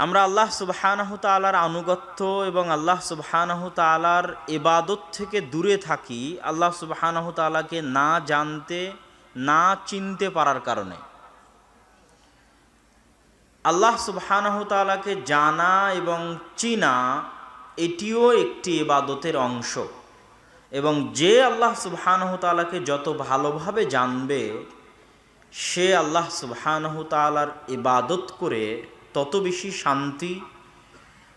আমরা আল্লাহ সুবহানাহু তাআলার আনুগত্য এবং আল্লাহ সুবহানাহু তাআলার ইবাদত থেকে দূরে থাকি আল্লাহ সুবহানাহু তাআলাকে না জানতে, না চিনতে পারার কারণে। আল্লাহ সুবহানাহু তাআলাকে জানা এবং চিনা এটিও একটি ইবাদতের অংশ, এবং যে আল্লাহ সুবহানাহু তাআলাকে যত ভালোভাবে জানবে সে আল্লাহ সুবহানাহু তাআলার ইবাদত করে তত বেশি শান্তি,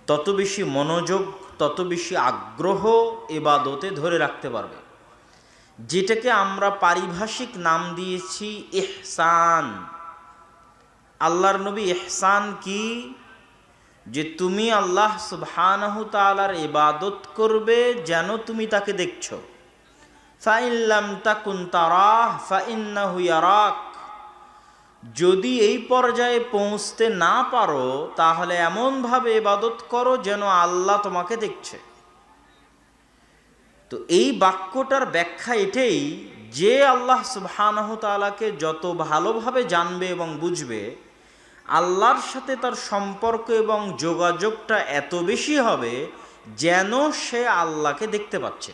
তত বেশি মনোযোগ, তত বেশি আগ্রহ ইবাদতে ধরে রাখতে পারবে, যেটাকে আমরা পারিভাষিক নাম দিয়েছি ইহসান। আল্লাহর নবী ইহসান কি? যে তুমি আল্লাহ সুবহানাহু তাআলার ইবাদত করবে যেন তুমি তাকে দেখছো। ফাইন লাম তাকুন তারাহ ফাইন্নাহু ইয়ারাক। যদি এই পর্যায়ে পৌঁছতে না পারো তাহলে এমনভাবে ইবাদত করো যেন আল্লাহ তোমাকে দেখছে। তো এই বাক্যটার ব্যাখ্যা এটাই যে আল্লাহ সুবহানাহু তাআলাকে যত ভালোভাবে জানবে এবং বুঝবে, আল্লাহর সাথে তার সম্পর্ক এবং যোগাযোগটা এত বেশি হবে যেন সে আল্লাহকে দেখতে পাচ্ছে।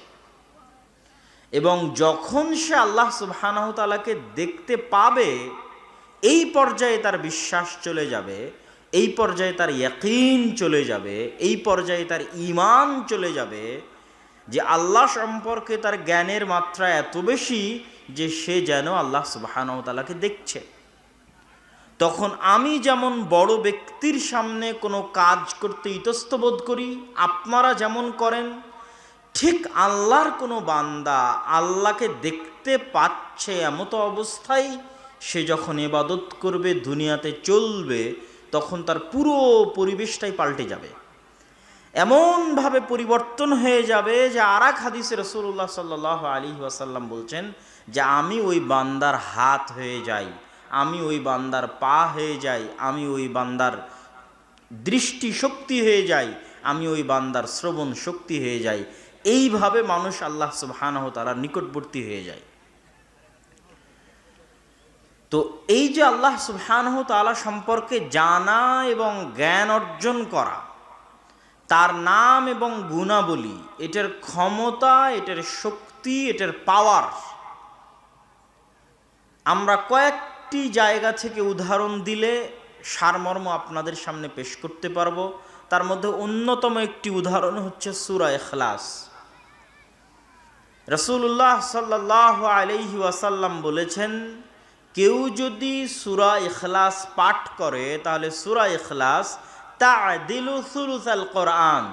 এবং যখন সে আল্লাহ সুবহানাহু তাআলাকে দেখতে পাবে, এই পর্যায়ে তার বিশ্বাস চলে যাবে, এই পর্যায়ে তার ইয়াকিন চলে যাবে, এই পর্যায়ে তার ঈমান চলে যাবে যে আল্লাহ সম্পর্কে তার জ্ঞানের মাত্রা এত বেশি যে সে যেন আল্লাহ সুবহানাহু তাআলাকে দেখছে। তখন আমি যেমন বড় ব্যক্তির সামনে কোনো কাজ করতে ইতস্তত বোধ করি, আপনারা যেমন করেন, ঠিক আল্লাহর কোনো বান্দা আল্লাহকে দেখতে পাচ্ছে এমতো অবস্থায় সে যখন ইবাদত করবে, দুনিয়াতে চলবে, তখন তার পুরো পরিবেশটাই পাল্টে যাবে, এমনভাবে পরিবর্তন হয়ে যাবে যে আর এক হাদিসে রাসূলুল্লাহ সাল্লাল্লাহু আলাইহি ওয়াসাল্লাম বলছেন যে আমি ওই বান্দার হাত হয়ে যাই, আমি ওই বান্দার পা হয়ে যাই, আমি ওই বান্দার দৃষ্টি শক্তি হয়ে যাই, আমি ওই বান্দার শ্রবণ শক্তি হয়ে যাই। এইভাবে মানুষ আল্লাহ সুবহানাহু তাআলার নিকটবর্তী হয়ে যায়। তো এই যে আল্লাহ সুবহানাহু তাআলা সম্পর্কে জানা এবং জ্ঞান অর্জন করা, তার নাম এবং গুণাবলী, এটার ক্ষমতা, এটার শক্তি, এটার পাওয়ার আমরা কয়েকটি জায়গা থেকে উদাহরণ দিলে সারমর্ম আপনাদের সামনে পেশ করতে পারবো। তার মধ্যে অন্যতম একটি উদাহরণ হচ্ছে সূরা ইখলাস। রাসূলুল্লাহ সাল্লাল্লাহু আলাইহি ওয়াসাল্লাম বলেছেন, কেউ যদি সূরা ইখলাস পাঠ করে তাহলে সূরা ইখলাস তা'দিলু সুলুসাল কোরআন,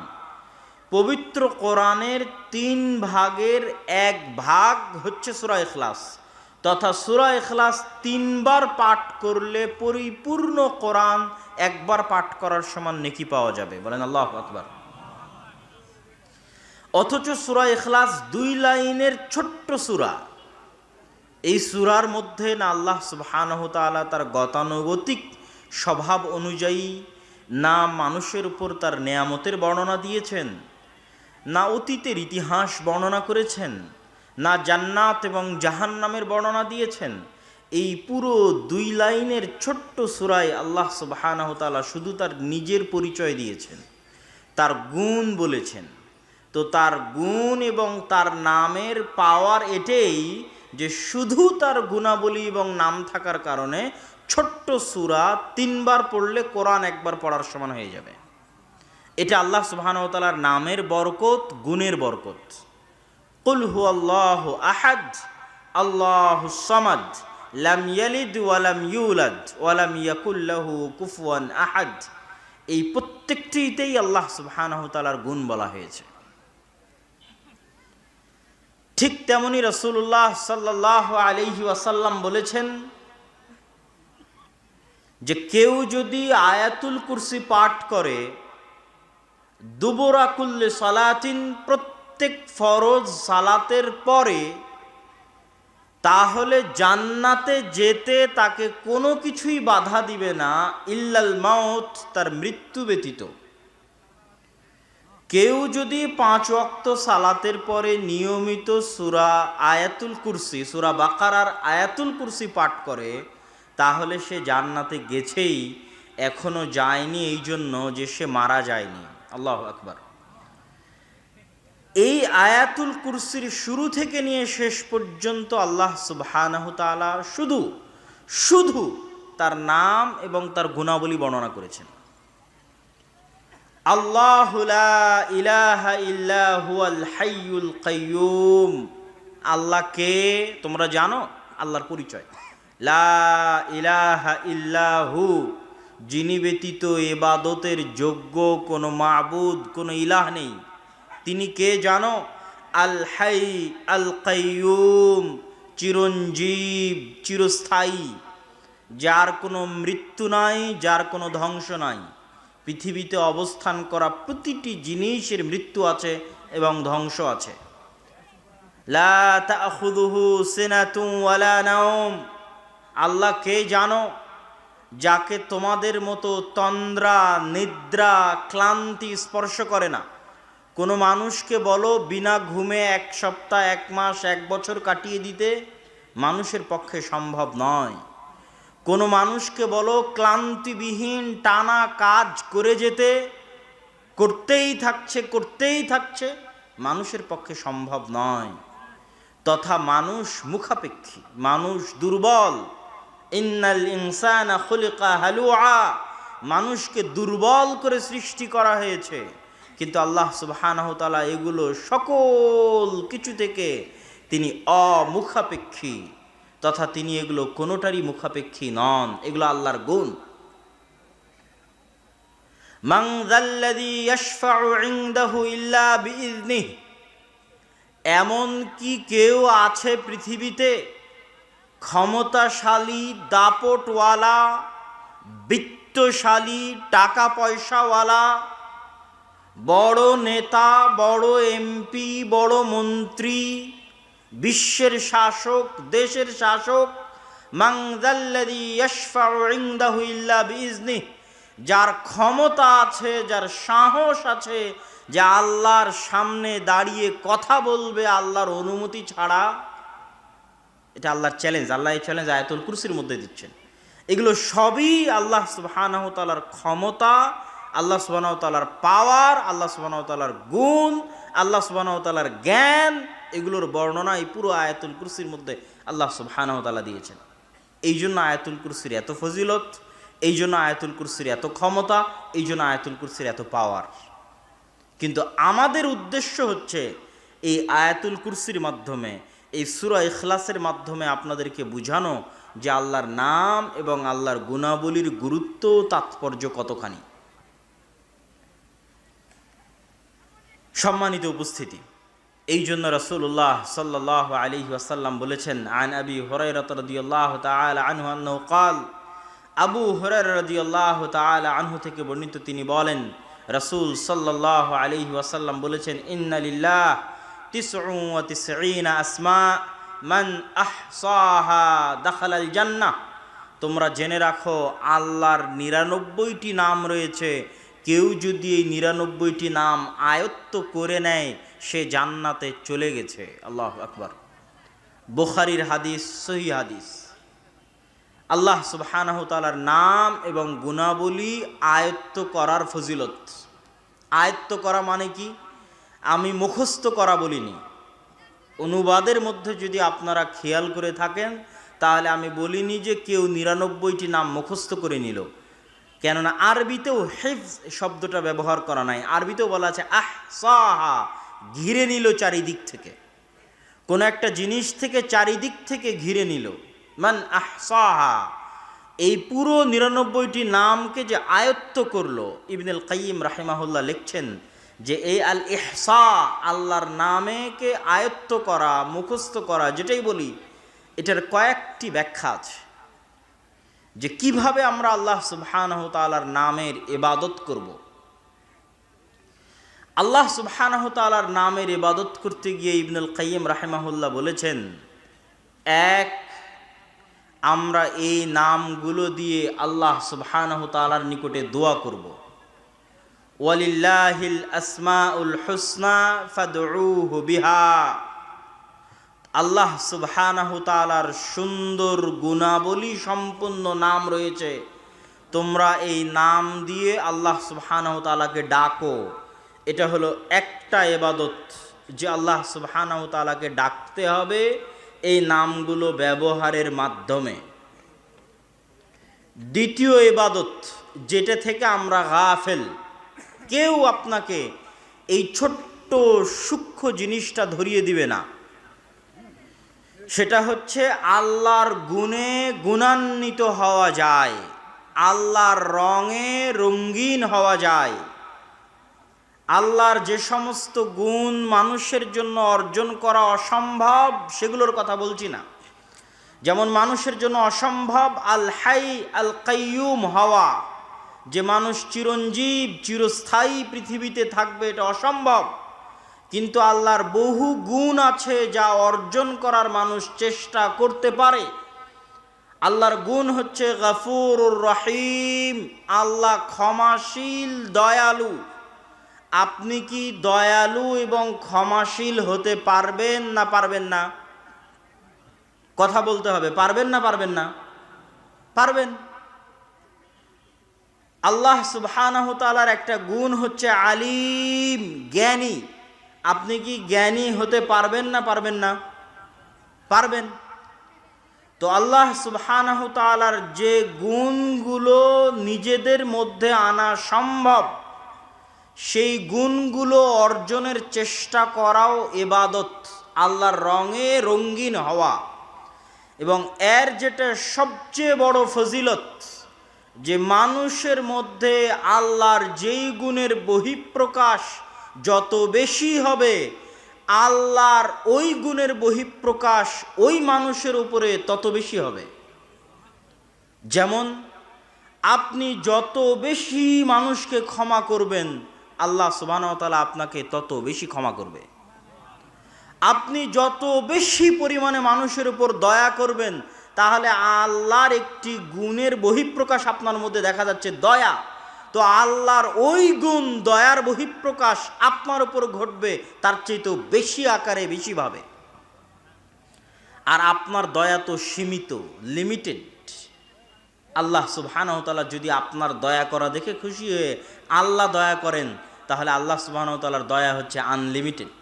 পবিত্র কোরআনের 3 ভাগের 1 ভাগ হচ্ছে সূরা ইখলাস, তথা সূরা ইখলাস 3 বার পাঠ করলে পরিপূর্ণ কোরআন একবার পাঠ করার সমান নেকি পাওয়া যাবে। বলেন আল্লাহু আকবার। অথচ সূরা ইখলাস 2 লাইনের ছোট্ট সূরা। এই সূরার মধ্যে না আল্লাহ সুবহানাহু তাআলা তার গতানুগতিক স্বভাব অনুযায়ী না মানুষের উপর তার নেয়ামতের বর্ণনা দিয়েছেন, না অতীতের ইতিহাস বর্ণনা করেছেন, না জান্নাত এবং জাহান্নামের বর্ণনা দিয়েছেন। এই পুরো 2 লাইনের ছোট্ট সূরায় আল্লাহ সুবহানাহু তাআলা শুধু তার নিজের পরিচয় দিয়েছেন, তার গুণ বলেছেন। তো তার গুণ এবং তার নামের পাওয়ার এটাই যে শুধু তার গুণাবলী এবং নাম থাকার কারণে ছোট্ট সূরা 3 বার পড়লে কোরআন একবার পড়ার সমান হয়ে যাবে। এটা আল্লাহ সুবহানাহু ওয়া তাআলার নামের বরকত, গুণের বরকত। কুল হুয়াল্লাহু আহাদ আল্লাহুস সামাদ লাম ইয়ালিদ ওয়া লাম ইউলাদ ওয়া লাম ইয়াকুল লাহু কুফুয়ান আহাদ, এই প্রত্যেকটিতেই আল্লাহ সুবহানাহু ওয়া তাআলার গুণ বলা হয়েছে। ঠিক তেমনি রাসূলুল্লাহ সাল্লাল্লাহু আলাইহি ওয়াসাল্লাম বলেছেন যে কেউ যদি আয়াতুল কুরসি পাঠ করে দুবুরা কুল্লি সালাতিন, প্রত্যেক ফরজ সালাতের পরে, তাহলে জান্নাতে যেতে তাকে কোনো কিছুই বাধা দিবে না ইল্লাল মাউত, তার মৃত্যু ব্যতীত। কেউ যদি 5 ওয়াক্ত সালাতের পরে নিয়মিত সূরা আয়াতুল কুরসি, সূরা বাকারার আয়াতুল কুরসি পাঠ করে তাহলে সে জান্নাতে গেছেই, এখনো যায়নি এই জন্য যে সে মারা যায়নি। আল্লাহু আকবার। এই আয়াতুল কুরসির শুরু থেকে নিয়ে শেষ পর্যন্ত আল্লাহ সুবহানাহু তাআলা শুধু শুধু তার নাম এবং তার গুণাবলী বর্ণনা করেছেন। আল্লাহু লা ইলাহা ইল্লা হুয়াল হাইয়ুল কাইয়্যুম। আল্লাহ কে তোমরা জানো? আল্লাহর পরিচয় লা ইলাহা ইল্লাহু, যিনি ব্যতীত ইবাদতের যোগ্য কোনো মাবুদ, কোনো ইলাহ নেই। তিনি কে জানো? আল হাই আল কাইয়্যুম, চিরঞ্জীব, চিরস্থায়ী, যার কোনো মৃত্যু নাই, যার কোনো ধ্বংস নাই। পৃথিবীতে অবস্থান করা প্রতিটি জিনিসের মৃত্যু আছে এবং ধ্বংস আছে। লা তাখুযুহু সিনাতুন ওয়ালা নাওম। আল্লাহ কে জানো? যাকে তোমাদের মতো তন্দ্রা, নিদ্রা, ক্লান্তি স্পর্শ করে না। কোনো মানুষকে বলো বিনা ঘুমে 1 সপ্তাহ, 1 মাস, 1 বছর কাটিয়ে দিতে, মানুষের পক্ষে সম্ভব নয়। কোনো মানুষকে বলো ক্লান্তিবিহীন টানা কাজ করে যেতে, করতেই থাকছে, মানুষের পক্ষে সম্ভব নয়। তথা মানুষ মুখাপেক্ষী, মানুষ দুর্বল। ইন্নাল ইনসানা খুলিকা হালুআ, মানুষকে দুর্বল করে সৃষ্টি করা হয়েছে। কিন্তু আল্লাহ সুবহানাহু তাআলা এগুলো সকল কিছু থেকে তিনি অমুখাপেক্ষী, তথা তিনি এগুলো কোনোটারই মুখাপেক্ষী নন। এগুলো আল্লাহর গুণ। মান যাল্লাযী ইয়াশফাউ ইনদাহু ইল্লা বিইযনিহি, এমন কি কেউ আছে পৃথিবীতে ক্ষমতাশালী, দাপটওয়ালা, বিত্তশালী, টাকা পয়সাওয়ালা, বড় নেতা, বড় এমপি, বড় মন্ত্রী, বিশ্বের শাসক, দেশের শাসক, মান যাল্লাযী ইয়াশফাউ ইনদাহু ইল্লা বিইযনিহি, যার ক্ষমতা আছে, যার সাহস আছে, যে আল্লাহর সামনে দাঁড়িয়ে কথা বলবে আল্লাহর অনুমতি ছাড়া। এটা আল্লাহর চ্যালেঞ্জ। আল্লাহ এই চ্যালেঞ্জ আয়াতুল কুরসির মধ্যে দিচ্ছেন। এগুলো সবই আল্লাহ সুবহানাহু তাআলার ক্ষমতা, আল্লাহ সুবহানাহু তাআলার পাওয়ার, আল্লাহ সুবহানাহু তাআলার গুণ, আল্লাহ সুবহানাহু তাআলার জ্ঞান। এগুলোর বর্ণনা এই পুরো আয়াতুল কুরসির মধ্যে আল্লাহ সুবহানাহু তাআলা দিয়েছেন। এই জন্য আয়াতুল কুরসির এত ফজিলত, এই জন্য আয়াতুল কুরসির এত ক্ষমতা, এই জন্য আয়াতুল কুরসির এত পাওয়ার। কিন্তু আমাদের উদ্দেশ্য হচ্ছে এই আয়াতুল কুরসির মাধ্যমে, এই সূরা ইখলাসের মাধ্যমে আপনাদেরকে বুঝানো যে আল্লাহর নাম এবং আল্লাহর গুণাবলীর গুরুত্ব, তাৎপর্য কতখানি। সম্মানিত উপস্থিতি, এই জন্য রাসূলুল্লাহ সাল্লাল্লাহু আলাইহি ওয়াসাল্লাম বলেছেন, আন আবি হুরায়রা রাদিয়াল্লাহু তাআলা আনহু আন্নাহু ক্বাল, আবু হুরায়রা রাদিয়াল্লাহু তাআলা আনহু থেকে বর্ণিত, তিনি বলেন রাসূল সাল্লাল্লাহু আলাইহি ওয়াসাল্লাম বলেছেন, ইন্না লিল্লাহ 99 আসমা মান আহসাহা দাখালাল জান্নাহ। তোমরা জেনে রাখো আল্লাহর 99টি নাম রয়েছে, কেউ যদি এই 99টি নাম আয়ত্ত করে নেয় সে জান্নাতে চলে গেছে। আল্লাহু আকবার। বুখারীর হাদিস, সহিহ হাদিস। আল্লাহ সুবহানাহু তাআলার নাম এবং গুণাবলী আয়ত্ত করার ফজিলত। আয়ত্ত করা মানে কি? আমি মুখস্থ করা বলিনি। অনুবাদের মধ্যে যদি আপনারা খেয়াল করে থাকেন তাহলে আমি বলিনি যে কেউ 99টি নাম মুখস্থ করে নিল, কেননা আরবিতেও হিফজ শব্দটা ব্যবহার করা নাই। আরবিতেও বলা আছে আহসাহা, ঘিরে নিল চারিদিক থেকে, কোন একটা জিনিস থেকে চারিদিক থেকে ঘিরে নিল। মান আহসাহা, এই পুরো 99টি নামকে যে আয়ত্ত করলো, ইবনুল কাইয়িম রাহিমাহুল্লাহ লিখছেন যে এই আল ইহসা, আল্লাহর নামেকে আয়ত্ত করা, মুখস্থ করা, যেটাই বলি, এটার কয়েকটি ব্যাখ্যা আছে যে কিভাবে আমরা আল্লাহ সুবহানাহু তাআলার নামের ইবাদত করব। আল্লাহ সুবহানাহু তাআলার নামের ইবাদত করতে গিয়ে ইবনুল কাইয়িম রাহিমাহুল্লাহ বলেছেন, এক, আমরা এই নামগুলো দিয়ে আল্লাহ সুবহানাহু তাআলার নিকটে দোয়া করব। ওয়ালিল্লাহিল আসমাউল হুসনা ফাদউহু বিহা, আল্লাহ সুবহানাহু তাআলার সুন্দর গুণাবলী সম্পন্ন নাম রয়েছে, তোমরা এই নাম দিয়ে আল্লাহ সুবহানাহু ওয়া তাআলাকে ডাকো। এটা হলো একটা ইবাদত, যে আল্লাহ সুবহানাহু ওয়া তাআলাকে ডাকতে হবে এই নামগুলো ব্যবহারের মাধ্যমে। দ্বিতীয় ইবাদত, যেটা থেকে আমরা গাফেল, কেউ আপনাকে এই ছোট্ট সূক্ষ্ম জিনিসটা ধরিয়ে দিবে না, সেটা হচ্ছে আল্লাহর গুণে গুণান্বিত হওয়া যায়, আল্লাহর রঙে রঙিন হওয়া যায়। আল্লাহর যে সমস্ত গুণ মানুষের জন্য অর্জন করা অসম্ভব সেগুলোর কথা বলছি না। যেমন মানুষের জন্য অসম্ভব আল হাই আল কাইয়ুম হওয়া, যে মানুষ চিরঞ্জীব চিরস্থায়ী পৃথিবীতে থাকবে, এটা অসম্ভব। কিন্তু আল্লাহর বহু গুণ আছে যা অর্জন করার মানুষ চেষ্টা করতে পারে। আল্লাহর গুণ হচ্ছে গফুরুর রহিম, আল্লাহ ক্ষমাশীল দয়ালু। আপনি কি দয়ালু এবং ক্ষমাশীল হতে পারবেন না পারবেন না? কথা বলতে হবে, পারবেন না পারবেন না? পারবেন। আল্লাহ সুবহানাহু ওয়া তাআলার একটা গুণ হচ্ছে আলিম, জ্ঞানী। আপনি কি জ্ঞানী হতে পারবেন না পারবেন না? পারবেন। তো আল্লাহ সুবহানাহু ওয়া তাআলার যে গুণগুলো নিজেদের মধ্যে আনা সম্ভব, সেই গুণগুলো অর্জনের চেষ্টা করাও ইবাদত, আল্লাহর রঙে রঙিন হওয়া। এবং এর যেটা সবচেয়ে বড় ফজিলত, যে মানুষের মধ্যে আল্লাহর যেই গুণের বহিঃপ্রকাশ যত বেশি হবে, আল্লাহর ওই গুণের বহিঃপ্রকাশ ওই মানুষের উপরে তত বেশি হবে। যেমন আপনি যত বেশি মানুষকে ক্ষমা করবেন, আল্লাহ সুবহানাহু ওয়া তাআলা আপনাকে তত বেশি ক্ষমা করবে। আপনি যত বেশি পরিমাণে মানুষের উপর দয়া করবেন, তাহলে আল্লাহর একটি গুণের বহিঃপ্রকাশ আপনার মধ্যে দেখা যাচ্ছে, দয়া। তো আল্লাহর ওই গুণ, দয়ার বহিঃপ্রকাশ আপনার উপর ঘটবে তার চাইতেও বেশি আকারে, বেশিভাবে। আর আপনার দয়া তো সীমিত, লিমিটেড। আল্লাহ সুবহানাহু ওয়া তাআলা যদি আপনার দয়া করা দেখে খুশি হয়ে আল্লাহ দয়া করেন, তাহলে আল্লাহ সুবহানাহু ওয়া তাআলার দয়া হচ্ছে আনলিমিটেড,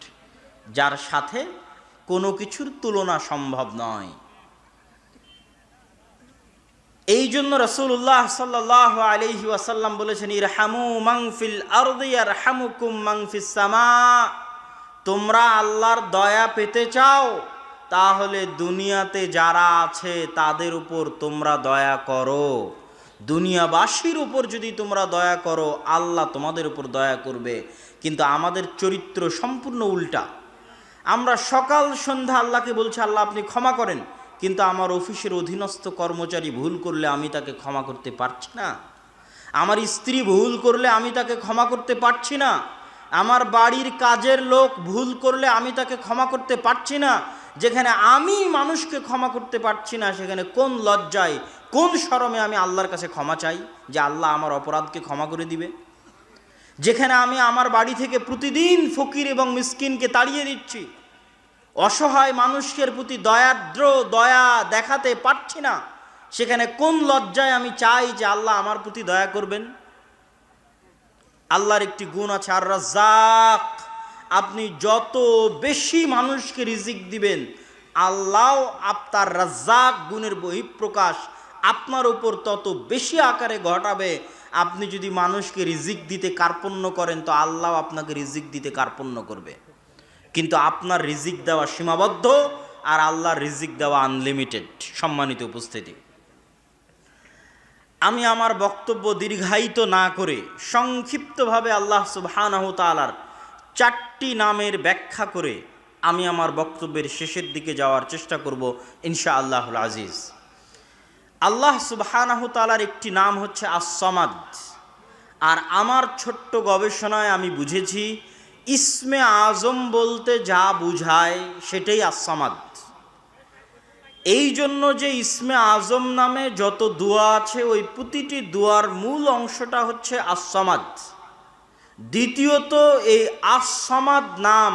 যার সাথে কোনো কিছুর তুলনা সম্ভব নয়। এই জন্য রাসূলুল্লাহ সাল্লাল্লাহু আলাইহি ওয়াসাল্লাম বলেছেন, ইরহামু মান ফিল আরদি ইয়ারহামুকুম মান ফিস সামা। তোমরা আল্লাহর দয়া পেতে চাও, তাহলে দুনিয়াতে যারা আছে তাদের উপর তোমরা দয়া করো। দুনিয়াবাসীর উপর যদি তোমরা দয়া করো, আল্লাহ তোমাদের উপর দয়া করবে। কিন্তু আমাদের চরিত্র সম্পূর্ণ উল্টা। আমরা সকাল সন্ধ্যা আল্লাহকে বলছি, আল্লাহ আপনি ক্ষমা করেন, কিন্তু আমার অফিসের অধীনস্থ কর্মচারী ভুল করলে আমি তাকে ক্ষমা করতে পারছি না। আমার স্ত্রী ভুল করলে আমি তাকে ক্ষমা করতে পারছি না। আমার বাড়ির কাজের লোক ভুল করলে আমি তাকে ক্ষমা করতে পারছি না। যেখানে আমি মানুষকে ক্ষমা করতে পারছি না, সেখানে কোন লজ্জায়, কোন শরমে আমি আল্লাহর কাছে ক্ষমা চাই যে আল্লাহ আমার অপরাধকে ক্ষমা করে দিবে? যেখানে আমি আমার বাড়ি থেকে প্রতিদিন ফকির এবং মিসকিনকে তাড়িয়ে দিচ্ছি, অসহায় মানুষের প্রতি দয়া দেখাতে পারছি না, সেখানে কোন লজ্জায় আমি চাই যে আল্লাহ আমার প্রতি দয়া করবেন? আল্লাহর একটি গুণ আছে আর রাজ্জাক। আপনি যত বেশি মানুষকে রিজিক দিবেন, আল্লাহ আপনার রাজ্জাক গুণের বহিঃপ্রকাশ আপনার উপর তত বেশি আকারে ঘটাবে। আপনি যদি মানুষকে রিজিক দিতে কার্পণ্য করেন, তো আল্লাহ আপনাকে রিজিক দিতে কার্পণ্য করবে। কিন্তু আপনার রিজিক দেওয়া সীমাবদ্ধ, আর আল্লাহর রিজিক দেওয়া আনলিমিটেড। সম্মানিত উপস্থিতি, আমি আমার বক্তব্য দীর্ঘায়িত না করে সংক্ষিপ্তভাবে আল্লাহ সুবহানাহু ওয়া তাআলার 4টি নামের ব্যাখ্যা করে আমি আমার বক্তব্যের শেষের দিকে যাওয়ার চেষ্টা করব ইনশাআল্লাহুল আজিজ। আল্লাহ সুবহানাহু ওয়া তাআলার একটি নাম হচ্ছে আস-সামাদ। আর আমার ছোট্ট গবেষণায় আমি বুঝেছি, ইসমে আজম বলতে যা বুঝায় সেটাই আস-সামাদ। এই জন্য যে ইসমে আজম নামে যত দোয়া আছে, ওই প্রতিটি দোয়ার মূল অংশটা হচ্ছে আস-সামাদ। দ্বিতীয়ত, এই আস-সামাদ নাম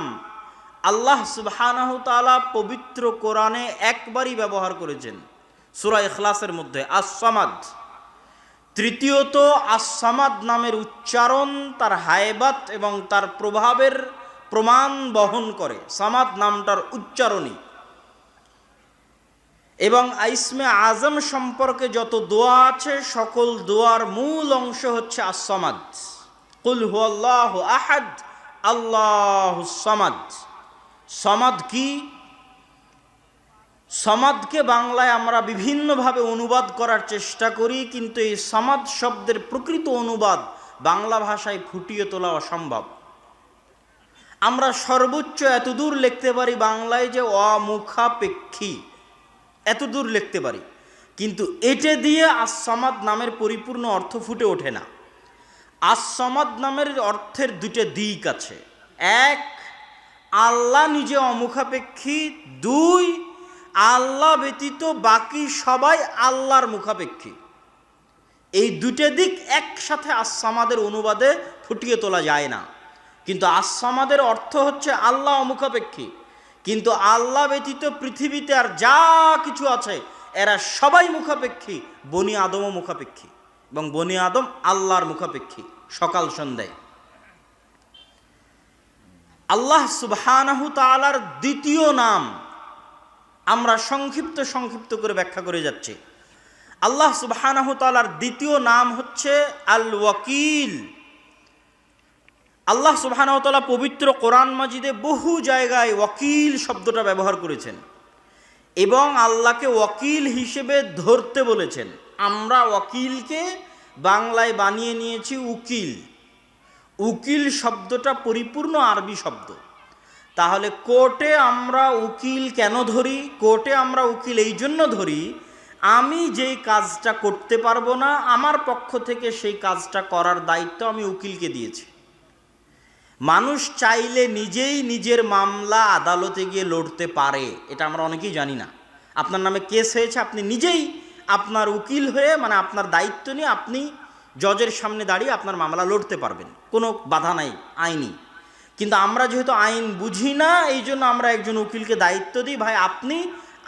আল্লাহ সুবহানাহু ওয়া তাআলা পবিত্র কোরআনে একবারই ব্যবহার করেছেন, সূরা ইখলাসের মধ্যে আস-সামাদ। তৃতীয়ত আস-সামাদ নামের উচ্চারণ তার হায়বাত এবং তার প্রভাবের প্রমাণ বহন করে সামাদ নামটার উচ্চারণই। এবং ইসমে আজম সম্পর্কে যত দোয়া আছে সকল দোয়ার মূল অংশ হচ্ছে আস-সামাদ। কুল হুয়াল্লাহু আহাদ আল্লাহুস সামাদ। সামাদ কি? সামাদকে বাংলায় আমরা বিভিন্নভাবে অনুবাদ করার চেষ্টা করি, কিন্তু এই সামাদ শব্দের প্রকৃত অনুবাদ বাংলা ভাষায় ফুটিয়ে তোলা অসম্ভব। আমরা সর্বোচ্চ এতদূর লিখতে পারি বাংলায় যে অমুখাপেক্ষী, এতদূর লিখতে পারি, কিন্তু এটা দিয়ে আস-সামাদ নামের পরিপূর্ণ অর্থ ফুটে ওঠে না। আস-সামাদ নামের অর্থের দুটো দিক আছে। এক, আল্লাহ নিজে অমুখাপেক্ষী। দুই, আল্লাহ ব্যতীত বাকি সবাই আল্লাহর মুখাপেক্ষী। এই দুটো দিক একসাথে আস-সামাদের অনুবাদে ফুটিয়ে তোলা যায় না। কিন্তু আস-সামাদের অর্থ হচ্ছে আল্লাহ অমুখাপেক্ষী, কিন্তু আল্লাহ ব্যতীত পৃথিবীতে আর যা কিছু আছে এরা সবাই মুখাপেক্ষী, বনি আদমও মুখাপেক্ষী, এবং বনি আদম আল্লাহর মুখাপেক্ষী সকাল সন্ধ্যায়। আল্লাহ সুবহানাহু তাআলার দ্বিতীয় নাম আমরা সংক্ষিপ্ত করে ব্যাখ্যা করে যাচ্ছি। আল্লাহ সুবহানাহু তাআলার দ্বিতীয় নাম হচ্ছে আল ওয়াকিল। আল্লাহ সুবহানাহু তাআলা পবিত্র কোরআন মাজিদে বহু জায়গায় ওয়াকিল শব্দটা ব্যবহার করেছেন এবং আল্লাহকে ওয়াকিল হিসেবে ধরতে বলেছেন। আমরা ওয়াকিলকে বাংলায় বানিয়ে নিয়েছি উকিল। উকিল শব্দটা পরিপূর্ণ আরবি শব্দ। তাহলে কোর্টে আমরা উকিল কেন ধরি? কোর্টে আমরা উকিল এই জন্য ধরি, আমি যেই কাজটা করতে পারবো না, আমার পক্ষ থেকে সেই কাজটা করার দায়িত্ব আমি উকিলকে দিয়েছি। মানুষ চাইলে নিজেই নিজের মামলা আদালতে গিয়ে লড়তে পারে, এটা আমরা অনেকেই জানি না। আপনার নামে কেস হয়েছে, আপনি নিজেই আপনার উকিল হয়ে, মানে আপনার দায়িত্ব নিয়ে আপনি জজের সামনে দাঁড়িয়ে আপনার মামলা লড়তে পারবেন, কোনো বাধা নাই আইনি। কিন্তু আমরা যেহেতু আইন বুঝি না, এই জন্য আমরা একজন উকিলকে দায়িত্ব দিই, ভাই আপনি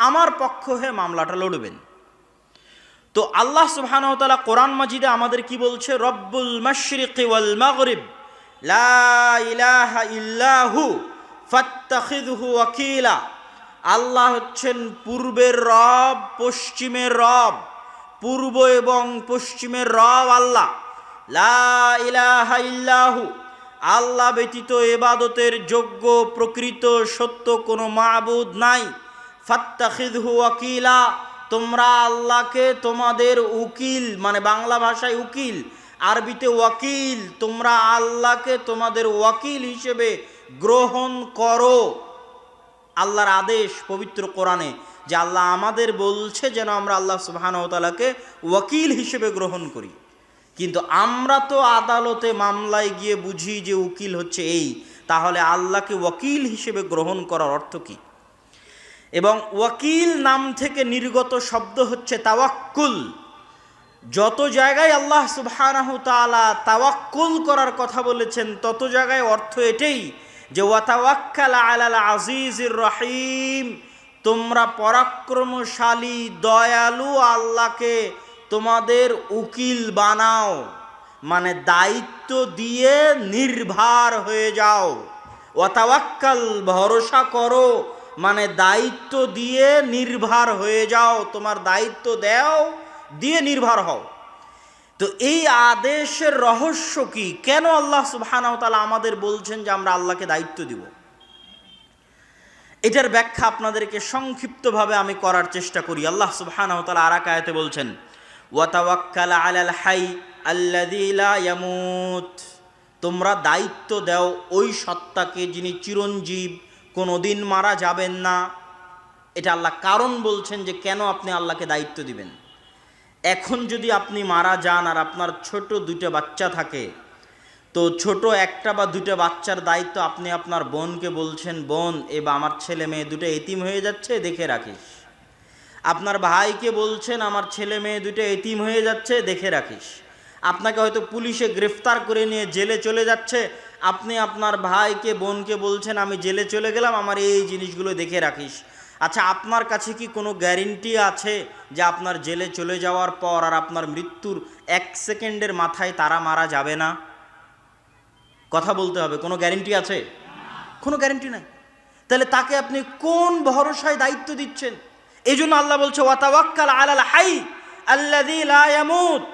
আমার পক্ষ হয়ে মামলাটা লড়বেন। তো আল্লাহ সুবহানাহু ওয়া তাআলা কোরআন মাজিদে আমাদের কি বলছে? রব্বুল মাশরিকি ওয়াল মাগরিব লা ইলাহা ইল্লাহু ফাত্তাখিযহু ওয়াকিলা। আল্লাহ হচ্ছেন পূর্বের রব, পশ্চিমের রব। পূর্ব এবং পশ্চিমের রব আল্লাহ। লা ইলাহা ইল্লাহু, আল্লাহ ব্যতীত ইবাদতের যোগ্য প্রকৃত সত্য কোনো মাবুদ নাই। ফাত্তাখিযহু ওয়াকিলা, তোমরা আল্লাহকে তোমাদের উকিল, মানে বাংলা ভাষায় উকিল, আরবিতে ওয়াকিল, তোমরা আল্লাহকে তোমাদের ওয়াকিল হিসেবে গ্রহণ করো। আল্লাহর আদেশ পবিত্র কোরআনে যে আল্লাহ আমাদের বলছে যেন আমরা আল্লাহ সুবহানাহু ওয়া তাআলাকে ওয়াকিল হিসেবে গ্রহণ করি। কিন্তু আমরা তো আদালতে মামলায় গিয়ে বুঝি যে উকিল হচ্ছে এই, তাহলে আল্লাহকে ওয়াকিল হিসেবে গ্রহণ করার অর্থ কী? এবং ওয়াকিল নাম থেকে নির্গত শব্দ হচ্ছে তাওয়াক্কুল। যত জায়গায় আল্লাহ সুবহানাহু তাআলা তাওয়াক্কুল করার কথা বলেছেন তত জায়গায় অর্থ এটাই যে ওয়াতাওয়াক্কাল আলাল আজিজির রহিম, তোমরা পরাক্রমশালী দয়ালু আল্লাহকে তোমাদের উকিল বানাও, মানে দায়িত্ব দিয়ে নির্ভর হয়ে যাও। ওয়াতাওয়াক্কাল, ভরসা করো, মানে দায়িত্ব দিয়ে নির্ভর হয়ে যাও, তোমার দায়িত্ব দাও, দিয়ে নির্ভর হও। তো এই আদেশের রহস্য কি? কেন আল্লাহ সুবহানাহু ওয়া তাআলা আমাদের বলছেন যে আমরা আল্লাহকে দায়িত্ব দিব? এটার ব্যাখ্যা আপনাদেরকে সংক্ষিপ্তভাবে আমি করার চেষ্টা করি। আল্লাহ সুবহানাহু ওয়া তাআলা আর এক আয়াতে বলছেন, ওয়া তাওয়াক্কাল আলাল হাই আল্লাযী লা ইয়ামুত, তোমরা দায়িত্ব দাও ওই সত্তাকে যিনি চিরঞ্জীব, কোনোদিন মারা যাবেন না। এটা আল্লাহ কারণ বলছেন যে কেন আপনি আল্লাহকে দায়িত্ব দিবেন। এখন যদি আপনি মারা যান আর আপনার ছোট দুটো বাচ্চা থাকে, তো ছোট একটা বা দুটো বাচ্চার দায়িত্ব আপনি আপনার বোনকে বলছেন, বোন এবার আমার ছেলে মেয়ে দুটো এতিম হয়ে যাচ্ছে, দেখে রাখিস। আপনার ভাইকে বলছেন, আমার ছেলে মেয়ে দুটো এতিম হয়ে যাচ্ছে, দেখে রাখিস। আপনাকে হয়তো পুলিশে গ্রেফতার করে নিয়ে জেলে চলে যাচ্ছে, আপনি আপনার ভাইকে বোনকে বলছেন, আমি জেলে চলে গেলাম, আমার এই জিনিসগুলো দেখে রাখিস। আচ্ছা, আপনার কাছে কি কোনো গ্যারেন্টি আছে যে আপনার জেলে চলে যাওয়ার পর আর আপনার মৃত্যুর 1 সেকেন্ডের মাথায় তারা মারা যাবে না? কথা বলতে হবে, কোনো গ্যারেন্টি আছে? কোনো গ্যারেন্টি নাই। তাহলে তাকে আপনি কোন ভরসায় দায়িত্ব দিচ্ছেন? এই জন্য আল্লাহ বলছে ওয়াতাওয়াক্কাল আলাল হাই আল্লাযী লা ইয়ামুত,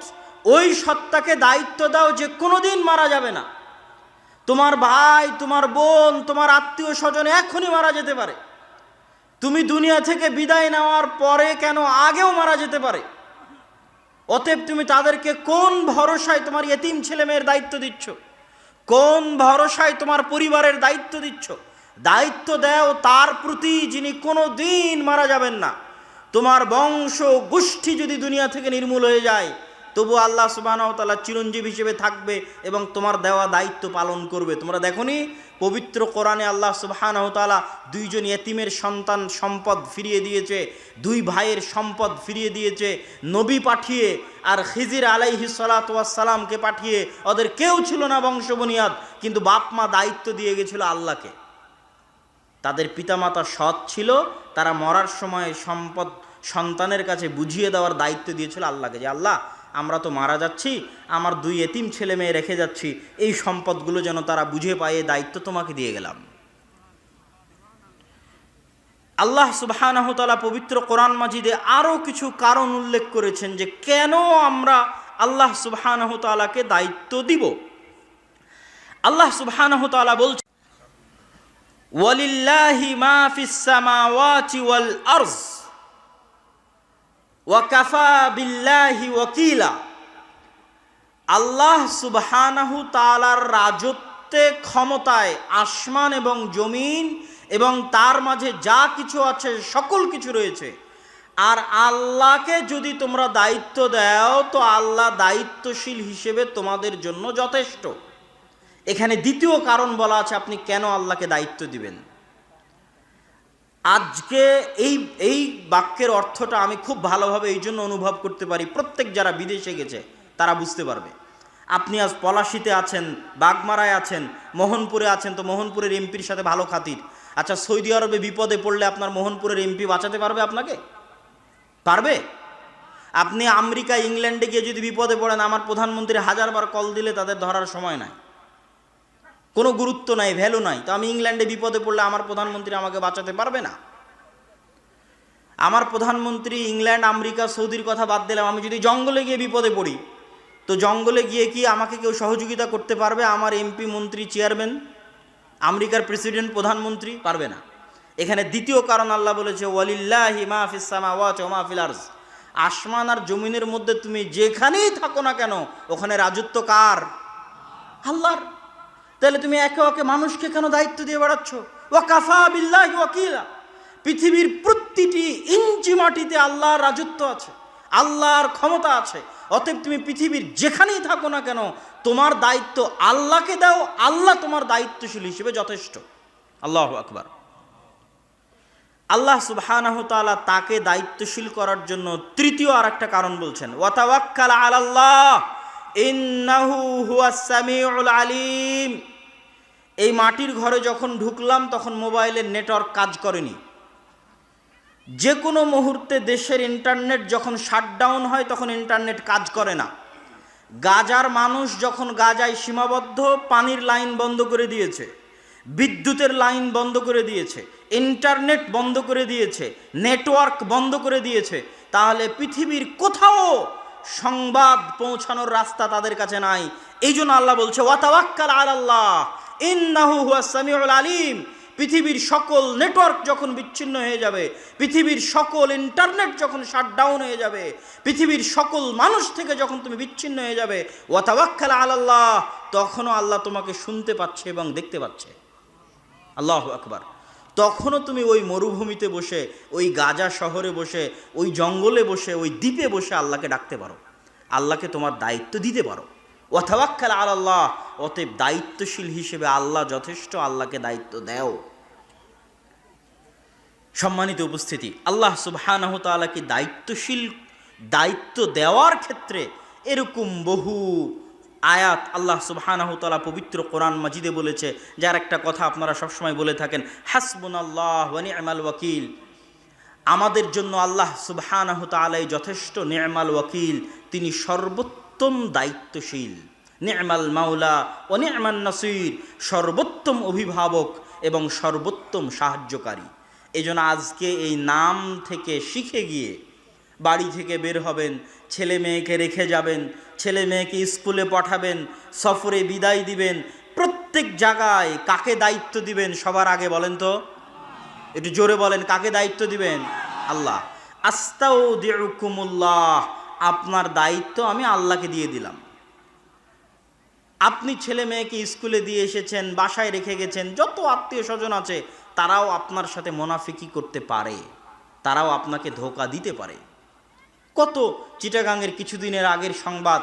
ওই সত্তাকে দায়িত্ব দাও যে কোনোদিন মারা যাবে না। তোমার ভাই, তোমার বোন, তোমার আত্মীয় স্বজন এখনই মারা যেতে পারে। তুমি দুনিয়া থেকে বিদায় নেওয়ার পরে কেন, আগেও মারা যেতে পারে। অতএব তুমি তাদেরকে কোন ভরসায় তোমার ইয়েতিম ছেলে মেয়ের দায়িত্ব দিচ্ছ? কোন ভরসায় তোমার পরিবারের দায়িত্ব দিচ্ছ? দায়িত্ব দাও তার প্রতি যিনি কোনো দিন মারা যাবেন না। তোমার বংশ গোষ্ঠী যদি দুনিয়া থেকে নির্মূল হয়ে যায়, তবু আল্লাহ সুবহানাহু ওয়া তাআলা চিরঞ্জীব হিসেবে থাকবে এবং তোমার দেওয়া দায়িত্ব পালন করবে। তোমরা দেখোনি পবিত্র কোরআনে আল্লাহ সুবহানাহু ওয়া তাআলা 2 জন ইয়েতিমের সন্তান সম্পদ ফিরিয়ে দিয়েছে, 2 ভাইয়ের সম্পদ ফিরিয়ে দিয়েছে নবী পাঠিয়ে, আর খিজির আলাইহিস সালাতু ওয়াস সালামকে পাঠিয়ে। ওদের কেউ ছিল না বংশবুনিয়াদ, কিন্তু বাপ মা দায়িত্ব দিয়ে গেছিল আল্লাহকে। তাদের পিতামাতা সৎ ছিল, তারা মরার সময় সম্পদ সন্তানের কাছে বুঝিয়ে দেওয়ার দায়িত্ব দিয়েছিল আল্লাহকে, যে আল্লাহ আমরা তো মারা যাচ্ছি, আমার 2 এতিম ছেলে মেয়ে রেখে যাচ্ছি, এই সম্পদগুলো যেন তারা বুঝে পায়, এই দায়িত্ব তোমাকে দিয়ে গেলাম। আল্লাহ সুবহানাহু ওয়া তাআলা পবিত্র কোরআন মাজিদে আরও কিছু কারণ উল্লেখ করেছেন যে কেন আমরা আল্লাহ সুবহানাহু ওয়া তাআলাকে দায়িত্ব দিব। আল্লাহ সুবহানাহু ওয়া তাআলা বলছেন ওয়ালিল্লাহি মা ফিস সামাওয়াতি ওয়াল আরজ ওয়া কাফা বিল্লাহি ওয়াকিলা। আল্লাহ সুবহানাহু তাআলার রাজত্বে, ক্ষমতায় আসমান এবং জমিন এবং তার মাঝে যা কিছু আছে সকল কিছু রয়েছে। আর আল্লাহকে যদি তোমরা দায়িত্ব দাও তো আল্লাহ দায়িত্বশীল হিসেবে তোমাদের জন্য যথেষ্ট। এখানে দ্বিতীয় কারণ বলা আছে আপনি কেন আল্লাহকে দায়িত্ব দিবেন। আজকে এই বাক্যের অর্থটা আমি খুব ভালোভাবে এই জন্য অনুভব করতে পারি, প্রত্যেক যারা বিদেশে গেছে তারা বুঝতে পারবে। আপনি আজ পলাশিতে আছেন, বাগমারায় আছেন, মোহনপুরে আছেন, তো মোহনপুরের এমপির সাথে ভালো খাতির। আচ্ছা, সৌদি আরবে বিপদে পড়লে আপনার মোহনপুরের এমপি বাঁচাতে পারবে আপনাকে? পারবে? আপনি আমেরিকা, ইংল্যান্ডে গিয়ে যদি বিপদে পড়েন, আমার প্রধানমন্ত্রী 1000 বার কল দিলে তাদের ধরার সময় নাই, কোনো গুরুত্ব নাই, ভ্যালু নাই। তো আমি ইংল্যান্ডে বিপদে পড়লে আমার প্রধানমন্ত্রী আমাকে বাঁচাতে পারবে না। আমার প্রধানমন্ত্রী ইংল্যান্ড, আমেরিকা, সৌদির কথা বাদ দিলাম, আমি যদি জঙ্গলে গিয়ে বিপদে পড়ি, তো জঙ্গলে গিয়ে কি আমাকে কেউ সহযোগিতা করতে পারবে? আমার এমপি, মন্ত্রী, চেয়ারম্যান, আমেরিকার প্রেসিডেন্ট, প্রধানমন্ত্রী পারবে না। এখানে দ্বিতীয় কারণ আল্লাহ বলেছে ওয়ালিল্লাহি মা ফিস সামাওয়াতি ওয়া মা ফিল আরজ। আসমান আর জমিনের মধ্যে তুমি যেখানেই থাকো না কেন, ওখানে রাজত্ব কার? আল্লাহর। তাহলে তুমি একে একে মানুষকে কেন দায়িত্ব দিয়ে বেড়াচ্ছ? ওয়া কাফা বিল্লাহি ওয়াকিলা। পৃথিবীর প্রতিটি ইঞ্চি মাটিতে আল্লাহর রাজত্ব আছে, আল্লাহর ক্ষমতা আছে। অতএব তুমি পৃথিবীর যেখানেই থাকো না কেন, তোমার দায়িত্ব আল্লাহকে দাও, আল্লাহ তোমার দায়িত্বশীল হিসেবে যথেষ্ট। আল্লাহু আকবার। আল্লাহ সুবহানাহু ওয়া তাআলা তাকে দায়িত্বশীল করার জন্য তৃতীয় আর একটা কারণ বলছেন, ওয়াতাওয়াক্কাল আলাল্লাহ ইন্নাহু হুয়াস সামিউল আলিম। এই মাটির ঘরে যখন ঢুকলাম তখন মোবাইলের নেটওয়ার্ক কাজ করেনি। যে কোনো মুহূর্তে দেশের ইন্টারনেট যখন শাটডাউন হয় তখন ইন্টারনেট কাজ করে না। গাজার মানুষ যখন গাজায় সীমাবদ্ধ, পানির লাইন বন্ধ করে দিয়েছে, বিদ্যুতের লাইন বন্ধ করে দিয়েছে, ইন্টারনেট বন্ধ করে দিয়েছে, নেটওয়ার্ক বন্ধ করে দিয়েছে, তাহলে পৃথিবীর কোথাও সংবাদ পৌঁছানোর রাস্তা তাদের কাছে নাই। এই জন্য আল্লাহ বলছে ওয়াতাওয়াক্কাল আলাল্লাহ ইন্নাহু হুয়াস সামিউল আলিম। পৃথিবীর সকল নেটওয়ার্ক যখন বিচ্ছিন্ন হয়ে যাবে, পৃথিবীর সকল ইন্টারনেট যখন শাটডাউন হয়ে যাবে, পৃথিবীর সকল মানুষ থেকে যখন তুমি বিচ্ছিন্ন হয়ে যাবে, ওয়াতাওয়াক্কাল আলাল্লাহ, তখনও আল্লাহ তোমাকে শুনতে পাচ্ছে এবং দেখতে পাচ্ছে। আল্লাহু আকবার। তখনও তুমি ওই মরুভূমিতে বসে, ওই গাজা শহরে বসে, ওই জঙ্গলে বসে, ওই দ্বীপে বসে আল্লাহকে ডাকতে পারো, আল্লাহকে তোমার দায়িত্ব দিতে পারো। ওয়াতাওয়াক্কাল আলাল্লাহ। অতএব দায়িত্বশীল হিসেবে আল্লাহ যথেষ্ট, আল্লাহকে দায়িত্ব দাও। সম্মানিত উপস্থিতি, আল্লাহ সুবহানাহু ওয়া তাআলাকে দায়িত্ব দেওয়ার ক্ষেত্রে এরকম বহু আয়াত আল্লাহ সুবহানাহু ওয়া তাআলা পবিত্র কোরআন মাজিদে বলেছে, যার একটা কথা আপনারা সবসময় বলে থাকেন, হাসবুনাল্লাহ ওয়া নি'মাল ওয়াকিল। আমাদের জন্য আল্লাহ সুবহানাহু তাআলা যথেষ্ট, নি'মাল ওয়াকিল, তিনি সর্বোত্তম দায়িত্বশীল, নি'মাল মাওলা ও নি'মান নাসির, সর্বোত্তম অভিভাবক এবং সর্বোত্তম সাহায্যকারী। এজন্য আজকে এই নাম থেকে শিখে গিয়ে বাড়ি থেকে বের হবেন, ছেলে মেয়েকে রেখে যাবেন, ছেলে মেয়েকে স্কুলে পাঠাবেন, সফরে বিদায় দিবেন, প্রত্যেক জায়গায় কাকে দায়িত্ব দিবেন সবার আগে বলেন তো? একটু জোরে বলেন, কাকে দায়িত্ব দিবেন? আল্লাহ। আস্তাউদিউকুমুল্লাহ, আপনার দায়িত্ব আমি আল্লাহকে দিয়ে দিলাম। আপনি ছেলে মেয়েকে স্কুলে দিয়ে এসেছেন, বাসায় রেখে গেছেন, যত আত্মীয় স্বজন আছে তারাও আপনার সাথে মুনাফিকি করতে পারে, তারাও আপনাকে ধোঁকা দিতে পারে। কত চিটাগাংয়ের কিছুদিনের আগের সংবাদ,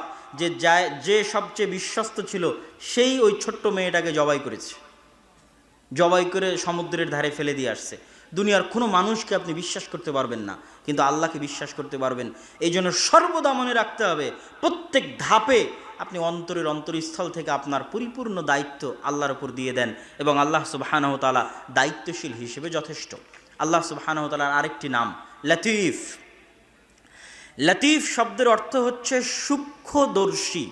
যে সবচেয়ে বিশ্বস্ত ছিল সেই ওই ছোট্ট মেয়েটাকে জবাই করেছে, জবাই করে সমুদ্রের ধারে ফেলে দিয়ে আসছে। দুনিয়ার কোনো মানুষকে আপনি বিশ্বাস করতে পারবেন না, কিন্তু আল্লাহকে বিশ্বাস করতে পারবেন। এই জন্য সর্বদা মনে রাখতে হবে, প্রত্যেক ধাপে আপনি অন্তরের অন্তরস্থল থেকে আপনার পরিপূর্ণ দায়িত্ব আল্লাহর উপর দিয়ে দেন, এবং আল্লাহ সুবহানাহু তাআলা দায়িত্বশীল হিসেবে যথেষ্ট। আল্লাহ সুবহানাহু তাআলার আরেকটি নাম লতিফ। লতিফ শব্দের অর্থ হচ্ছে সূক্ষ্মদর্শী।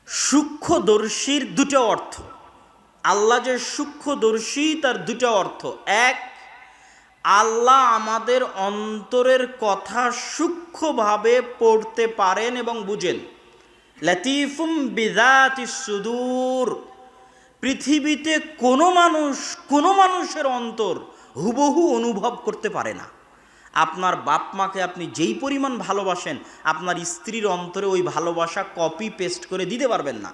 সূক্ষ্মদর্শীর দুটো অর্থ। আল্লাহ যে সূক্ষ্মদর্শী তার দুটো অর্থ। এক, আল্লাহ আমাদের অন্তরের কথা সূক্ষ্মভাবে পড়তে পারেন এবং বুঝেন। লতিফুম বিযাতিস সুদূর, পৃথিবীতে কোনো মানুষের অন্তর হুবহু অনুভব করতে পারে না। আপনার বাপ মাকে আপনি যেই পরিমাণ ভালোবাসেন, আপনার স্ত্রীর অন্তরে ওই ভালোবাসা কপি পেস্ট করে দিতে পারবেন না।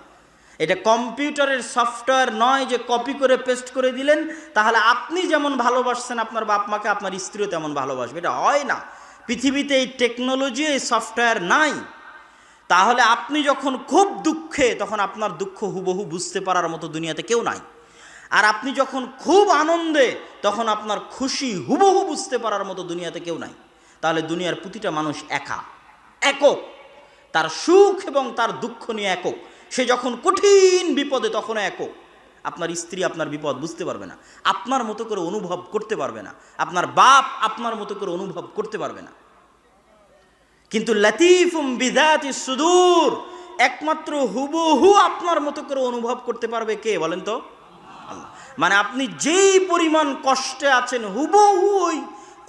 এটা কম্পিউটারের সফটওয়্যার নয় যে কপি করে পেস্ট করে দিলেন, তাহলে আপনি যেমন ভালোবাসছেন আপনার বাপ মাকে, আপনার স্ত্রীও তেমন ভালোবাসবে। এটা হয় না। পৃথিবীতে এই টেকনোলজি, এই সফটওয়্যার নাই। তাহলে আপনি যখন খুব দুঃখে, তখন আপনার দুঃখ হুবহু বুঝতে পারার মতো দুনিয়াতে কেউ নাই। আর আপনি যখন খুব আনন্দে, তখন আপনার খুশি হুবহু বুঝতে পারার মতো দুনিয়াতে কেউ নাই। তাহলে দুনিয়ার প্রতিটা মানুষ একক, তার সুখ এবং তার দুঃখ নিয়ে একক। সে যখন কঠিন বিপদে তখনও একক। আপনার স্ত্রী আপনার বিপদ বুঝতে পারবে না, আপনার মতো করে অনুভব করতে পারবে না। আপনার বাপ আপনার মতো করে অনুভব করতে পারবে না। কিন্তু লতিফুম বিযাতিস সুদূর, একমাত্র হুবহু আপনার মতো করে অনুভব করতে পারবে কে বলেন তো? আল্লাহ। মানে আপনি যেই পরিমাণ কষ্টে আছেন, হুবহু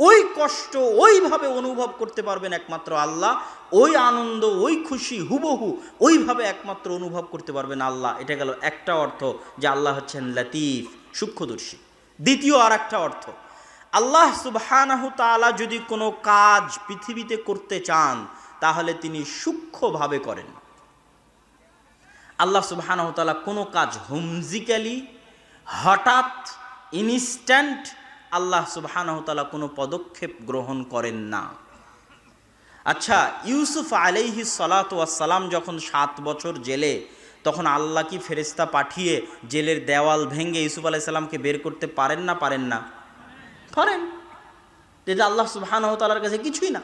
ওই কষ্ট ওইভাবে অনুভব করতে পারবেন একমাত্র আল্লাহ। ওই আনন্দ, ওই খুশি হুবহু ওইভাবে একমাত্র অনুভব করতে পারবেন আল্লাহ। এটা গেল একটা অর্থ, যে আল্লাহ হচ্ছেন লতিফ, সূক্ষ্মদর্শী। দ্বিতীয় আর একটা অর্থ, আল্লাহ সুবহানাহু তাআলা যদি কোনো কাজ পৃথিবীতে করতে চান, তাহলে তিনি সূক্ষ্মভাবে করেন। আল্লাহ সুবহানাহু তাআলা কোনো কাজ হুমজিক্যালি, হঠাৎ, ইনস্ট্যান্ট আল্লাহ সুবহানাহু তাআলা কোনো পদক্ষেপ গ্রহণ করেন না। আচ্ছা, ইউসুফ আলাইহিস সালাতু ওয়াস সালাম যখন 7 বছর জেলে, তখন আল্লাহ কি ফেরেশতা পাঠিয়ে জেলের দেওয়াল ভেঙে ইউসুফ আলাইহিস সালামকে বের করতে পারেন না? পারেন না? পারেন। যেটা আল্লাহ সুবহানাহু তাআলার কাছে কিছুই না।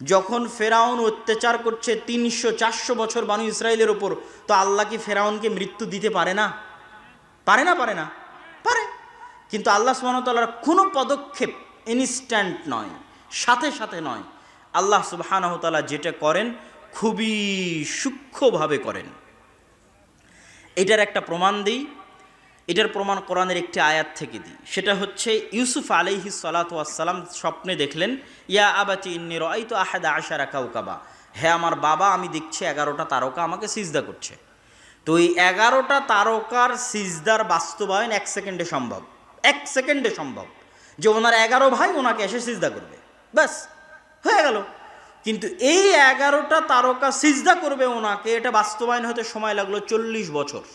যখন ফেরাউন অত্যাচার করছে 300-400 বছর বানু ইসরায়েলের ওপর, তো আল্লাহ কি ফেরাউনকে মৃত্যু দিতে পারে না? পারে না? পারে না? পারে। কিন্তু আল্লাহ সুবহানাহু তাআলার কোনো পদক্ষেপ ইনস্ট্যান্ট নয়, সাথে সাথে নয়। আল্লাহ সুবহানাহু তাআলা যেটা করেন খুবই সূক্ষ্মভাবে করেন। এটার একটা প্রমাণ দিই। এটার প্রমাণ কোরআনের একটি আয়াত থেকে দিই। সেটা হচ্ছে, ইউসুফ আলাইহিস সালাতু ওয়াস সালাম স্বপ্নে দেখলেন, ইয়া আবাতি ইন্নী রাআইতু আহাদা আশারা কাওকাবা, হে আমার বাবা, আমি দেখছি 11টা তারকা আমাকে সিজদা করছে। তো এই 11টা তারকার সিজদার বাস্তবায়ন 1 সেকেন্ডে সম্ভব। 1 সেকেন্ডে সম্ভব যে ওনার 11 ভাই ওনাকে এসে সিজদা করবে, ব্যাস হয়ে গেল। কিন্তু এই 11টা তারকা সিজদা করবে ওনাকে, এটা বাস্তবায়ন হতে সময় লাগলো 40 বছর।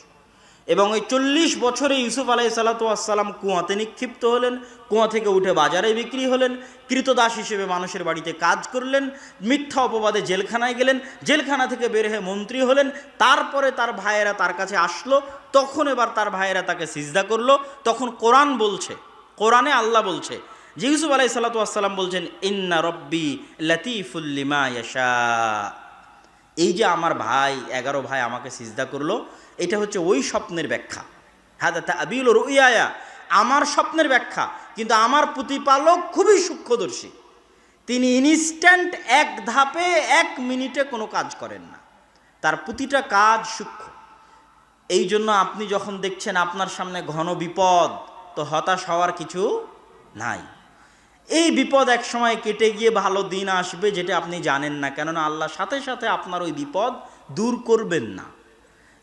এবং ওই 40 বছরে ইউসুফ আলাইহিস সালাতু ওয়াস সালাম কুয়াতে নিক্ষিপ্ত হলেন, কুয়া থেকে উঠে বাজারে বিক্রি হলেন, কৃতদাস হিসেবে মানুষের বাড়িতে কাজ করলেন, মিথ্যা অপবাদে জেলখানায় গেলেন, জেলখানা থেকে বের হয়ে মন্ত্রী হলেন। তারপরে তার ভাইয়েরা তার কাছে আসলো, তখন এবার তার ভাইয়েরা তাকে সিজদা করলো। তখন কোরআন বলছে, কোরআনে আল্লাহ বলছে যে ইউসুফ আলাইহিস সালাতু ওয়াস সালাম বলছেন, ইন্না রব্বি লাতীফুল লিমা ইয়াশা। এই যে আমার ভাই 11 ভাই আমাকে সিজদা করলো, এটা হচ্ছে ওই স্বপ্নের ব্যাখ্যা। হাদা তা'বীলু রুইয়ায়া, আমার স্বপ্নের ব্যাখ্যা, কিন্তু আমার প্রতিপালক খুবই সূক্ষ্মদর্শী। তিনি ইনস্ট্যান্ট এক ধাপে 1 মিনিটে কোনো কাজ করেন না, তার প্রতিটা কাজ সূক্ষ্ম। এই জন্য আপনি যখন দেখছেন আপনার সামনে ঘন বিপদ, তো হতাশ হওয়ার কিছু নাই। এই বিপদ এক সময় কেটে গিয়ে ভালো দিন আসবে, যেটা আপনি জানেন না, কেননা আল্লাহ সাথে সাথে আপনার ওই বিপদ দূর করবেন না।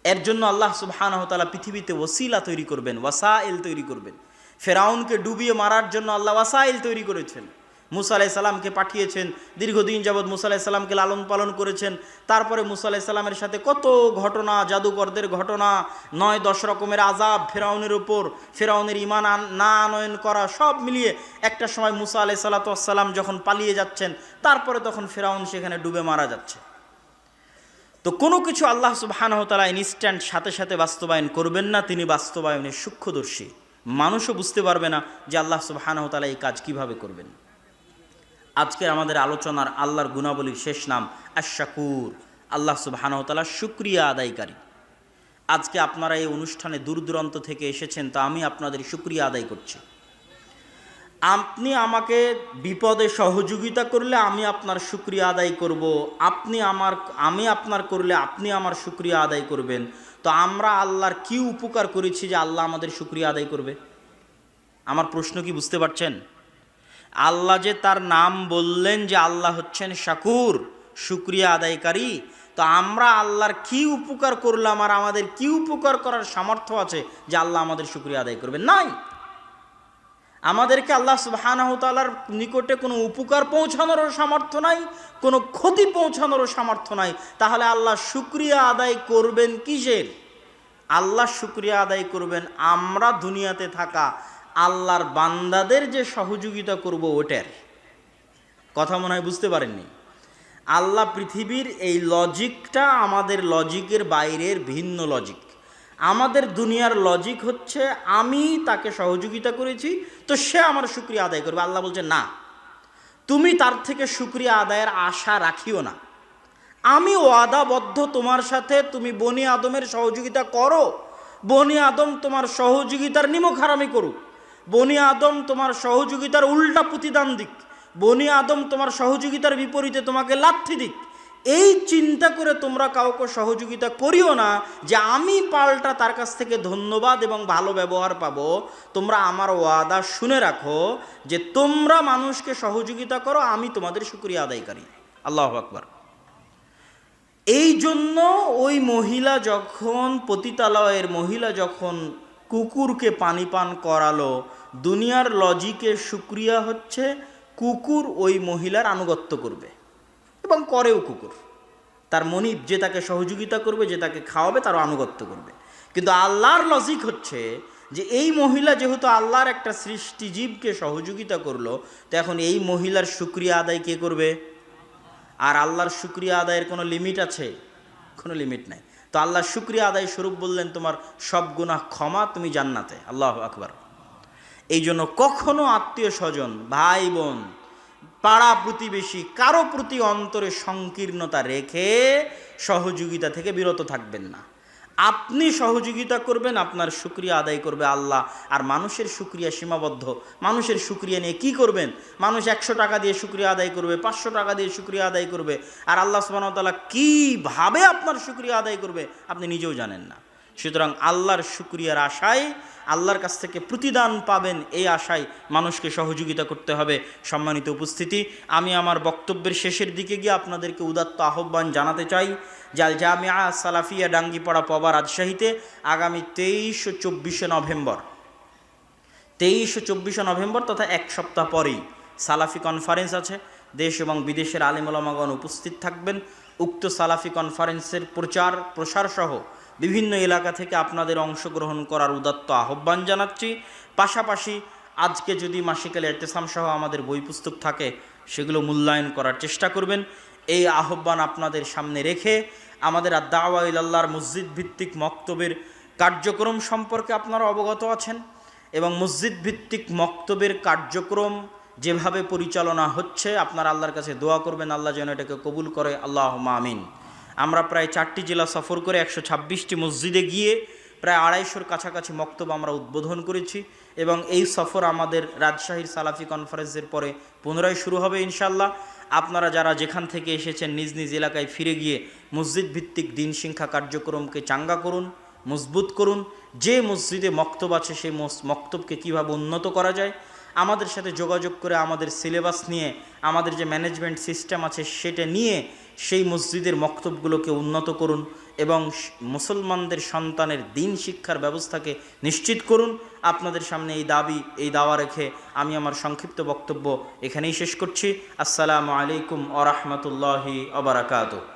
এর জন্য আল্লাহ সুবহানাহু ওয়া তাআলা পৃথিবীতে ওসিলা তৈরি করবেন, ওয়াসাইল তৈরি করবেন। ফেরাউনকে ডুবিয়ে মারার জন্য আল্লাহ ওয়াসাইল তৈরি করেছেন। মুসা আলাইহিস সালামকে পাঠিয়েছেন, দীর্ঘদিন যাবৎ মুসা আলাইহিস সালামকে লালন পালন করেছেন। তারপরে মুসা আলাইহিস সালামের সাথে কত ঘটনা, জাদুকরদের ঘটনা, 9-10 রকমের আযাব ফেরাউনের উপর, ফেরাউনের ঈমান না আনয়ন করা, সব মিলিয়ে একটা সময় মুসা আলাইহিস সালাম যখন পালিয়ে যাচ্ছেন, তারপরে তখন ফেরাউন সেখানে ডুবে মারা যাচ্ছে। তো কোনো কিছু আল্লাহ সুবহানাহু ওয়া তাআলা ইনস্ট্যান্ট সাথে সাথে বাস্তবায়ন করবেন না, তিনি বাস্তবায়নের সূক্ষ্মদর্শী। মানুষও বুঝতে পারবে না যে আল্লাহ সুবহানাহু ওয়া তাআলা এই কাজ কিভাবে করবেন। আজকের আমাদের আলোচনার আল্লাহর গুণাবলীর শেষ নাম আশ-শাকুর, আল্লাহ সুবহানাহু ওয়া তাআলার শুকরিয়া আদায়কারী। আজকে আপনারা এই অনুষ্ঠানে দূর দূরান্ত থেকে এসেছেন, তো আমি আপনাদের শুকরিয়া আদায় করছি। আপনি আমাকে বিপদে সহযোগিতা করলে আমি আপনার শুকরিয়া আদায় করব, আমি আপনার করলে আপনি আমার শুকরিয়া আদায় করবেন। তো আমরা আল্লাহর কি উপকার করেছি যে আল্লাহ আমাদের শুকরিয়া আদায় করবে? আমার প্রশ্ন কি বুঝতে পারছেন? আল্লাহ যে তার নাম বললেন যে আল্লাহ হচ্ছেন শাকুর, শুকরিয়া আদায়কারী, তো আমরা আল্লাহর কি উপকার করলাম আর আমাদের কি উপকার করার সামর্থ্য আছে যে আল্লাহ আমাদের শুকরিয়া আদায় করবেন? নাই। আমাদেরকে আল্লাহ সুবহানাহু ওয়া তাআলার নিকটে কোনো উপকার পৌঁছানোরও সামর্থ্য নাই, কোনো ক্ষতি পৌঁছানোরও সামর্থ্য নাই। তাহলে আল্লাহ শুকরিয়া আদায় করবেন কিসের? আল্লাহ শুকরিয়া আদায় করবেন আমরা দুনিয়াতে থাকা আল্লাহর বান্দাদের যে সহযোগিতা করব ওটার। কথা মনে হয় বুঝতে পারেননি। আল্লাহ পৃথিবীর এই লজিকটা আমাদের লজিকের বাইরের ভিন্ন লজিক। আমাদের দুনিয়ার লজিক হচ্ছে আমি তাকে সহযোগিতা করেছি, তো সে আমার শুকরিয়া আদায় করবে। আল্লাহ বলছে না, তুমি তার থেকে শুকরিয়া আদায়ের আশা রাখিও না। আমি ওয়াদাবদ্ধ তোমার সাথে, তুমি বনি আদমের সহযোগিতা করো, বনি আদম তোমার সহযোগিতার নিমক হারামি করুক, বনি আদম তোমার সহযোগিতার উল্টা প্রতিদান দিক, বনি আদম তোমার সহযোগিতার বিপরীতে তোমাকে লাথি দিক, এই চিন্তা করে তোমরা কাউকে সহযোগিতা করিও না যে আমি পাল্টা তার কাছ থেকে ধন্যবাদ এবং ভালো ব্যবহার পাবো। তোমরা আমার ওয়াদা শুনে রাখো যে তোমরা মানুষকে সহযোগিতা করো, আমি তোমাদের শুকরিয়া আদায়কারী। আল্লাহু আকবার। এই জন্য ওই মহিলা যখন, পতিতালয়ের মহিলা যখন কুকুরকে পানি পান করালো, দুনিয়ার লজিকের শুকরিয়া হচ্ছে কুকুর ওই মহিলার আনুগত্য করবে এবং করেও। কুকুর তার মনিব, যে তাকে সহযোগিতা করবে, যে তাকে খাওয়াবে, তারও আনুগত্য করবে। কিন্তু আল্লাহর লজিক হচ্ছে যে এই মহিলা যেহেতু আল্লাহর একটা সৃষ্টিজীবকে সহযোগিতা করলো, তো এখন এই মহিলার শুকরিয়া আদায় কে করবে? আর আল্লাহর শুকরিয়া আদায়ের কোনো লিমিট আছে? কোনো লিমিট নাই। তো আল্লাহর শুকরিয়া আদায় স্বরূপ বললেন তোমার সব গুনাহ ক্ষমা, তুমি জান্নাতে। আল্লাহু আকবার। এই জন্য কখনো আত্মীয় স্বজন, ভাই বোন, পাড়া প্রতিবেশী কারো প্রতি অন্তরে সংকীর্ণতা রেখে সহযোগিতা থেকে বিরত থাকবেন না। আপনি সহযোগিতা করবেন, আপনার শুকরিয়া আদায় করবে আল্লাহ। আর মানুষের শুকরিয়া সীমাবদ্ধ। মানুষের শুকরিয়া নিয়ে কি করবেন? মানুষ 100 টাকা দিয়ে শুকরিয়া আদায় করবে, 500 টাকা দিয়ে শুকরিয়া আদায় করবে। আর আল্লাহ সুবহানাহু ওয়া তাআলা কীভাবে আপনার শুকরিয়া আদায় করবে আপনি নিজেও জানেন না। সুতরাং আল্লাহর শুকরিয়ার আশায়, আল্লাহর কাছ থেকে প্রতিদান পাবেন এই আশায় মানুষকে সহযোগিতা করতে হবে। সম্মানিত উপস্থিতি, আমি আমার বক্তব্যের শেষের দিকে গিয়ে আপনাদেরকে উদাত্ত আহ্বান জানাতে চাই যে আল জামিয়া সালাফিয়া ডাঙ্গিপাড়া পবা রাজশাহীতে আগামী 23 ও 24 নভেম্বর, 23 ও 24 নভেম্বর তথা এক সপ্তাহ পরেই সালাফি কনফারেন্স আছে। দেশ এবং বিদেশের আলিম ওলামাগণ উপস্থিত থাকবেন। উক্ত সালাফি কনফারেন্সের প্রচার প্রসার সহ বিভিন্ন এলাকা থেকে আপনাদের অংশগ্রহণ করার উদাত্ত আহ্বান জানাচ্ছি। পাশাপাশি আজকে যদি মাসিকাল ইতিসাম সহ আমাদের বই পুস্তক থাকে, সেগুলো মূল্যায়ন করার চেষ্টা করবেন। এই আহ্বান আপনাদের সামনে রেখে আমাদের আদ-দাওয়া ইলাল্লাহর মসজিদ ভিত্তিক মক্তবের কার্যক্রম সম্পর্কে আপনারা অবগত আছেন এবং মসজিদ ভিত্তিক মক্তবের কার্যক্রম যেভাবে পরিচালনা হচ্ছে, আপনারা আল্লাহর কাছে দোয়া করবেন আল্লাহ যেন এটাকে কবুল করে। আল্লাহুম্মা আমিন। আমরা প্রায় 4টি জেলা সফর করে 126টি মসজিদে গিয়ে প্রায় 250-র কাছাকাছি মক্তব আমরা উদ্বোধন করেছি এবং এই সফর আমাদের রাজশাহীর সালাফি কনফারেন্সের পরে পুনরায় শুরু হবে ইনশাআল্লাহ। আপনারা যারা যেখান থেকে এসেছেন নিজ নিজ এলাকায় ফিরে গিয়ে মসজিদ ভিত্তিক দিন শিক্ষা কার্যক্রমকে চাঙ্গা করুন, মজবুত করুন। যে মসজিদে মক্তব আছে সেই মক্তবকে কীভাবে উন্নত করা যায় আমাদের সাথে যোগাযোগ করে আমাদের সিলেবাস নিয়ে, আমাদের যে ম্যানেজমেন্ট সিস্টেম আছে সেটা নিয়ে সেই মসজিদের মক্তবগুলোকে উন্নত করুন এবং মুসলমানদের সন্তানের দিন শিক্ষার ব্যবস্থাকে নিশ্চিত করুন। আপনাদের সামনে এই দাওয়া রেখে আমি আমার সংক্ষিপ্ত বক্তব্য এখানেই শেষ করছি। আসসালামু আলাইকুম ওয়া রাহমাতুল্লাহি ওয়া বারাকাতুহু।